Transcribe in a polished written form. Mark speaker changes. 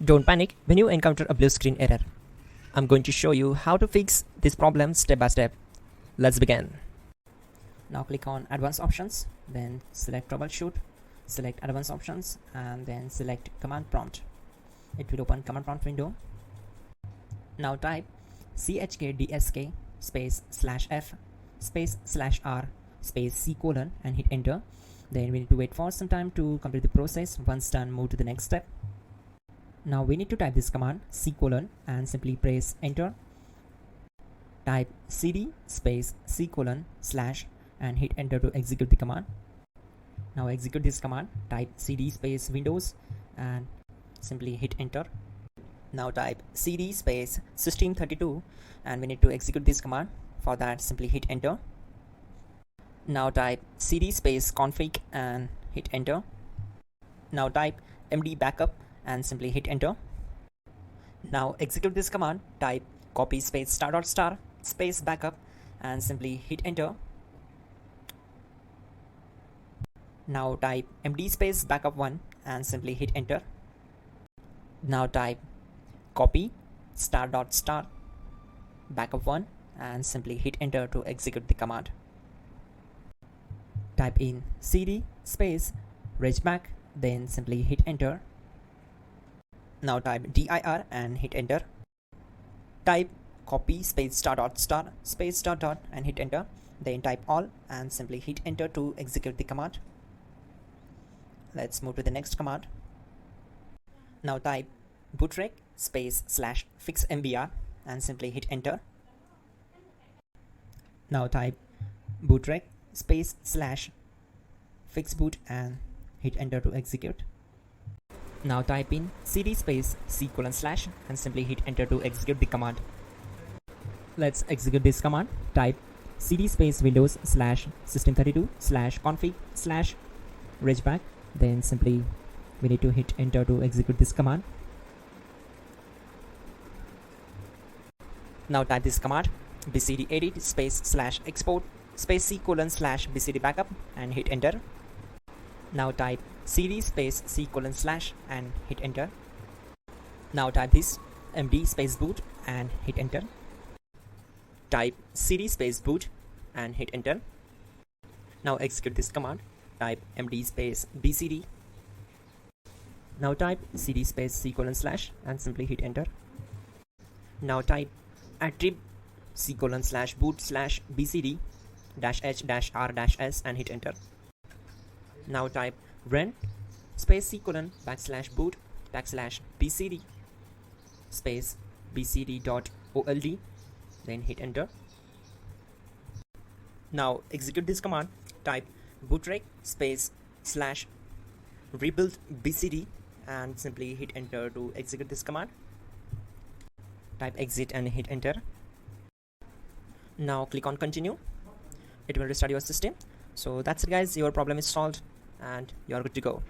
Speaker 1: Don't panic when you encounter a blue screen error. I'm going to show you how to fix this problem step by step. Let's begin. Now click on Advanced Options, then select Troubleshoot, select Advanced Options, and then select Command Prompt. It will open Command Prompt window. Now type chkdsk space /f space /r space c colon and hit enter. Then we need to wait for some time to complete the process. Once done, move to the next step. Now we need to type this command c colon and simply press enter. Type cd space c colon / and hit enter to execute the command. Now execute this command. Type cd space windows and simply hit enter. Now type cd space system32 and we need to execute this command. For that, simply hit enter. Now type cd space config and hit enter. Now type md backup and simply hit enter. Now execute this command. Type copy space ** space backup and simply hit enter. Now type md space backup1 and simply hit enter. Now type copy ** backup1 and simply hit enter to execute the command. Type in cd space regback, then simply hit enter. Now type dir and hit enter. Type copy space ** space .. and hit enter. Then type all and simply hit enter to execute the command. Let's move to the next command. Now type bootrec space /fixmvr and simply hit enter. Now type bootrec space /fixboot and hit enter to execute. Now type in cd space c colon / and simply hit enter to execute the command. Let's execute this command. Type cd space windows /system32 /config /regback. Then simply we need to hit enter to execute this command. Now type this command bcd edit space /export space c colon /bcd backup and hit enter. Now type cd space c colon / and hit enter. Now type this md space boot and hit enter. Type cd space boot and hit enter. Now execute this command. Type md space bcd. Now type cd space c colon / and simply hit enter. Now type attrib c colon /boot /bcd -h -r -s and hit enter. Now type run space c colon \boot \bcd space bcd.old, then hit enter. Now execute this command. Type bootrec space /rebuild bcd and simply hit enter to execute this command. Type exit and hit enter. Now click on continue. It will restart your system. So that's it guys, your problem is solved and you're good to go.